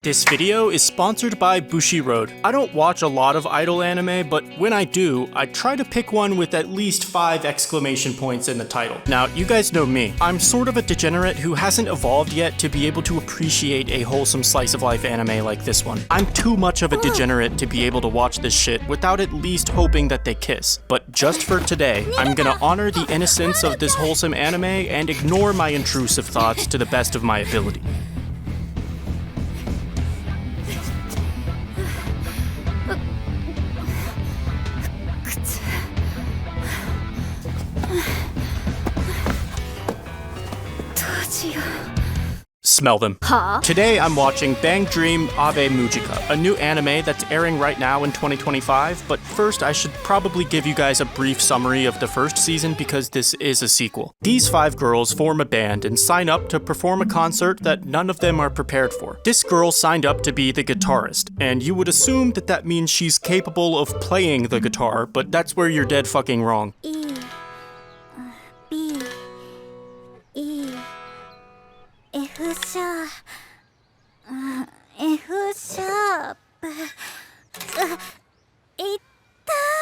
This video is sponsored by Bushiroad. I don't watch a lot of idol anime, but when I do, I try to pick one with at least 5 exclamation points in the title. Now, you guys know me. I'm sort of a degenerate who hasn't evolved yet to be able to appreciate a wholesome slice of life anime like this one. I'm too much of a degenerate to be able to watch this shit without at least hoping that they kiss. But just for today, I'm gonna honor the innocence of this wholesome anime and ignore my intrusive thoughts to the best of my ability. Smell them. Huh? Today I'm watching Bang Dream Ave Mujica, a new anime that's airing right now in 2025, but first I should probably give you guys a brief summary of the first season because this is a sequel. These 5 girls form a band and sign up to perform a concert that none of them are prepared for. This girl signed up to be the guitarist, and you would assume that that means she's capable of playing the guitar, but that's where you're dead fucking wrong.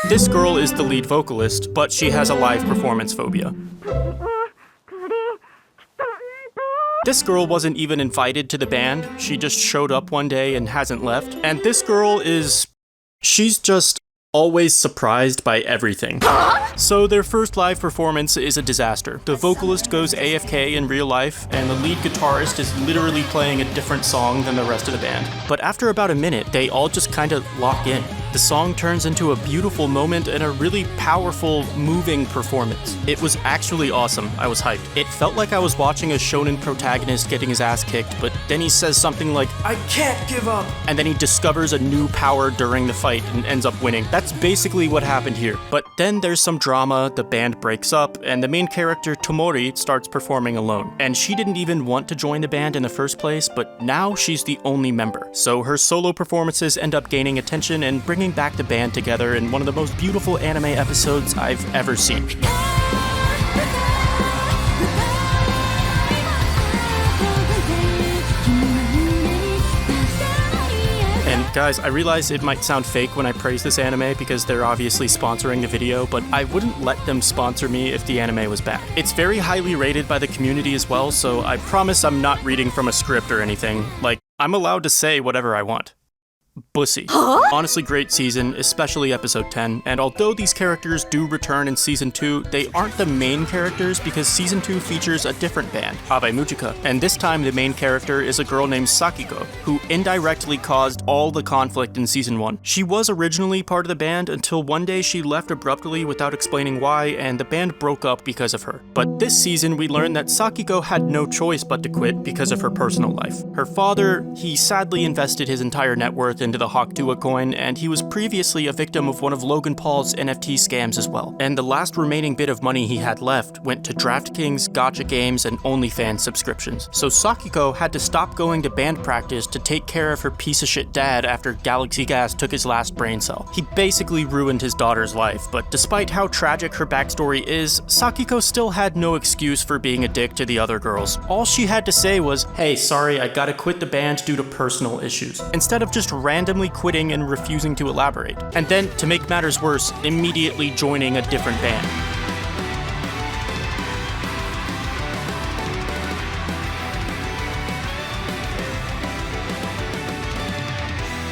This girl is the lead vocalist, but she has a live performance phobia. This girl wasn't even invited to the band, she just showed up one day and hasn't left. And this girl she's just always surprised by everything. So their first live performance is a disaster. The vocalist goes AFK in real life, and the lead guitarist is literally playing a different song than the rest of the band. But after about a minute, they all just kinda lock in. The song turns into a beautiful moment and a really powerful, moving performance. It was actually awesome. I was hyped. It felt like I was watching a shonen protagonist getting his ass kicked, but then he says something like, "I can't give up!" And then he discovers a new power during the fight and ends up winning. That's basically what happened here. But then there's some drama, the band breaks up, and the main character, Tomori, starts performing alone. And she didn't even want to join the band in the first place, but now she's the only member. So her solo performances end up gaining attention and bringing back the band together in one of the most beautiful anime episodes I've ever seen. And guys, I realize it might sound fake when I praise this anime because they're obviously sponsoring the video, but I wouldn't let them sponsor me if the anime was bad. It's very highly rated by the community as well, so I promise I'm not reading from a script or anything. Like, I'm allowed to say whatever I want. Bussy. Huh? Honestly great season, especially episode 10, and although these characters do return in season 2, they aren't the main characters because season 2 features a different band, Ave Mujica, and this time the main character is a girl named Sakiko, who indirectly caused all the conflict in season 1. She was originally part of the band until one day she left abruptly without explaining why, and the band broke up because of her. But this season we learned that Sakiko had no choice but to quit because of her personal life. Her father, he sadly invested his entire net worth into the Hawktua coin, and he was previously a victim of one of Logan Paul's NFT scams as well. And the last remaining bit of money he had left went to DraftKings, gacha games, and OnlyFans subscriptions. So Sakiko had to stop going to band practice to take care of her piece of shit dad after Galaxy Gas took his last brain cell. He basically ruined his daughter's life, but despite how tragic her backstory is, Sakiko still had no excuse for being a dick to the other girls. All she had to say was, "Hey, sorry, I gotta quit the band due to personal issues," instead of just randomly quitting and refusing to elaborate. And then, to make matters worse, immediately joining a different band.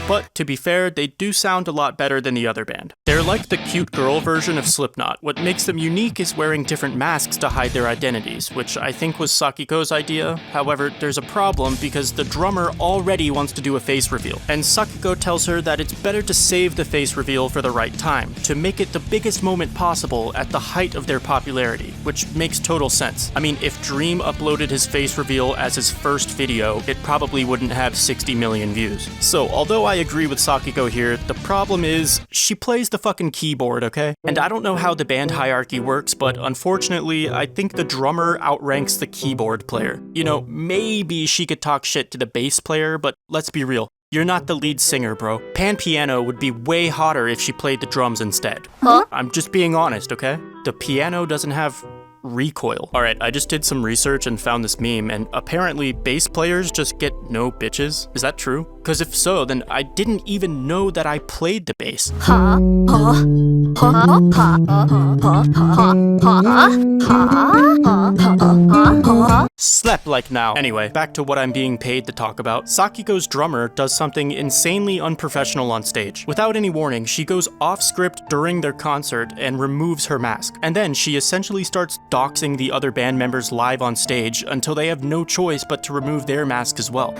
But to be fair, they do sound a lot better than the other band. They're like the cute girl version of Slipknot. What makes them unique is wearing different masks to hide their identities, which I think was Sakiko's idea. However, there's a problem because the drummer already wants to do a face reveal, and Sakiko tells her that it's better to save the face reveal for the right time, to make it the biggest moment possible at the height of their popularity, which makes total sense. I mean, if Dream uploaded his face reveal as his first video, it probably wouldn't have 60 million views. So, although I agree with Sakiko here, the problem is, she plays the fucking keyboard, okay? And I don't know how the band hierarchy works, but unfortunately, I think the drummer outranks the keyboard player. You know, maybe she could talk shit to the bass player, but let's be real. You're not the lead singer, bro. Pan Piano would be way hotter if she played the drums instead. Huh? I'm just being honest, okay? The piano doesn't have recoil. Alright, I just did some research and found this meme, and apparently bass players just get no bitches. Is that true? Because if so, then I didn't even know that I played the bass. Slept like now. Anyway, back to what I'm being paid to talk about. Sakiko's drummer does something insanely unprofessional on stage. Without any warning, she goes off script during their concert and removes her mask. And then she essentially starts doxing the other band members live on stage until they have no choice but to remove their mask as well.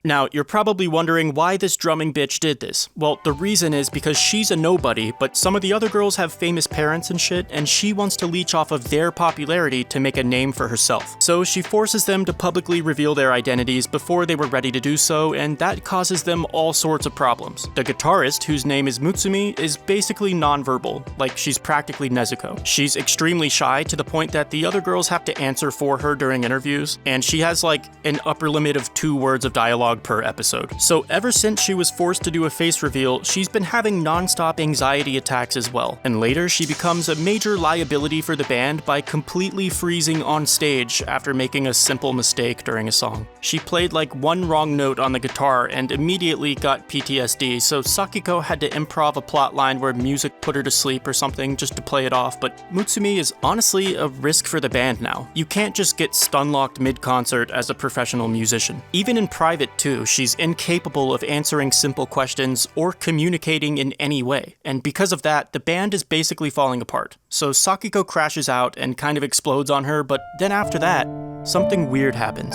Now, you're probably wondering why this drumming bitch did this. Well, the reason is because she's a nobody, but some of the other girls have famous parents and shit, and she wants to leech off of their popularity to make a name for herself. So she forces them to publicly reveal their identities before they were ready to do so, and that causes them all sorts of problems. The guitarist, whose name is Mutsumi, is basically nonverbal, like she's practically Nezuko. She's extremely shy to the point that the other girls have to answer for her during interviews, and she has like an upper limit of 2 words of dialogue per episode. So ever since she was forced to do a face reveal, she's been having non-stop anxiety attacks as well. And later, she becomes a major liability for the band by completely freezing on stage after making a simple mistake during a song. She played like one wrong note on the guitar and immediately got PTSD, so Sakiko had to improv a plot line where music put her to sleep or something just to play it off, but Mutsumi is honestly a risk for the band now. You can't just get stun-locked mid-concert as a professional musician. Even in private too, she's incapable of answering simple questions or communicating in any way, and because of that, the band is basically falling apart. So Sakiko crashes out and kind of explodes on her, but then after that, something weird happens.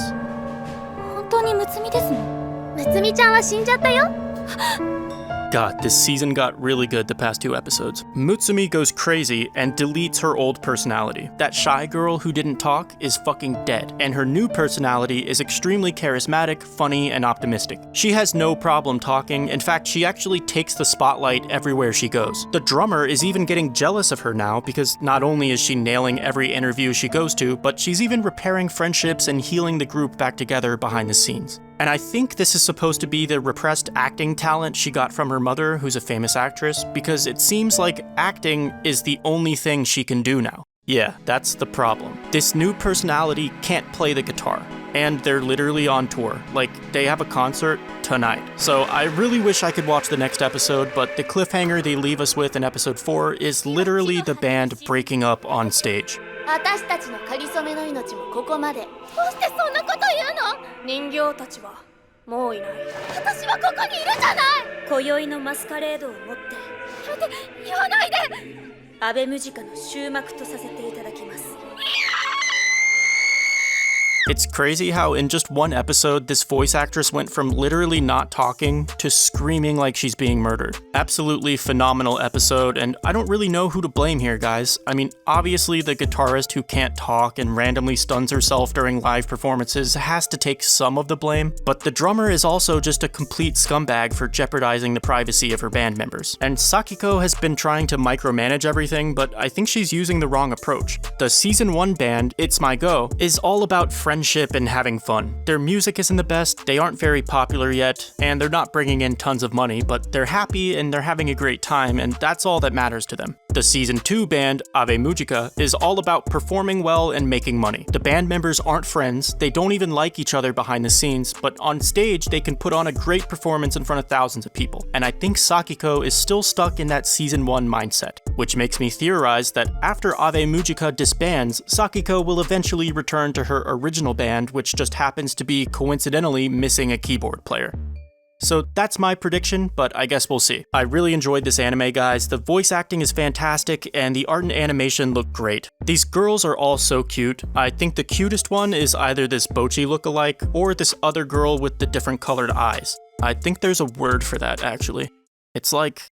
本当にMutsumiですの? Mutsumi-chanは死んじゃったよ? God, this season got really good the past 2 episodes. Mutsumi goes crazy and deletes her old personality. That shy girl who didn't talk is fucking dead, and her new personality is extremely charismatic, funny, and optimistic. She has no problem talking. In fact, she actually takes the spotlight everywhere she goes. The drummer is even getting jealous of her now because not only is she nailing every interview she goes to, but she's even repairing friendships and healing the group back together behind the scenes. And I think this is supposed to be the repressed acting talent she got from her mother, who's a famous actress, because it seems like acting is the only thing she can do now. Yeah, that's the problem. This new personality can't play the guitar, and they're literally on tour. Like, they have a concert tonight. So I really wish I could watch the next episode, but the cliffhanger they leave us with in episode 4 is literally the band breaking up on stage. 私たちのかりそめの命もここまで。どうしてそんなこと言うの？人形たちはもういない。私はここにいるじゃない。今宵のマスカレードを持って。言わないで。アベムジカの終幕とさせていただきます。 It's crazy how in just one episode, this voice actress went from literally not talking to screaming like she's being murdered. Absolutely phenomenal episode, and I don't really know who to blame here, guys. I mean, obviously the guitarist who can't talk and randomly stuns herself during live performances has to take some of the blame, but the drummer is also just a complete scumbag for jeopardizing the privacy of her band members. And Sakiko has been trying to micromanage everything, but I think she's using the wrong approach. The season 1 band, It's MyGO, is all about friendship and having fun. Their music isn't the best, they aren't very popular yet, and they're not bringing in tons of money, but they're happy and they're having a great time, and that's all that matters to them. The season 2 band, Ave Mujica, is all about performing well and making money. The band members aren't friends, they don't even like each other behind the scenes, but on stage they can put on a great performance in front of thousands of people. And I think Sakiko is still stuck in that season 1 mindset, which makes me theorize that after Ave Mujica disbands, Sakiko will eventually return to her original band, which just happens to be coincidentally missing a keyboard player. So that's my prediction, but I guess we'll see. I really enjoyed this anime, guys. The voice acting is fantastic, and the art and animation look great. These girls are all so cute. I think the cutest one is either this Bochi lookalike, or this other girl with the different colored eyes. I think there's a word for that, actually. It's like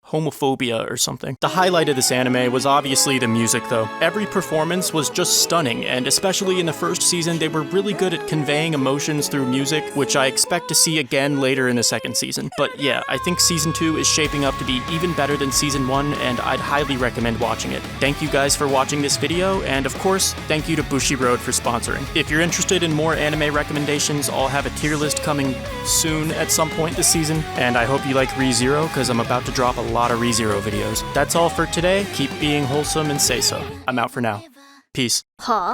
homophobia or something. The highlight of this anime was obviously the music though. Every performance was just stunning, and especially in the first season they were really good at conveying emotions through music, which I expect to see again later in the second season. But yeah, I think season 2 is shaping up to be even better than season 1, and I'd highly recommend watching it. Thank you guys for watching this video, and of course, thank you to Bushiroad for sponsoring. If you're interested in more anime recommendations, I'll have a tier list coming soon at some point this season, and I hope you like ReZero, because I'm about to drop a lot of ReZero videos. That's all for today. Keep being wholesome and say so. I'm out for now. Peace. はあ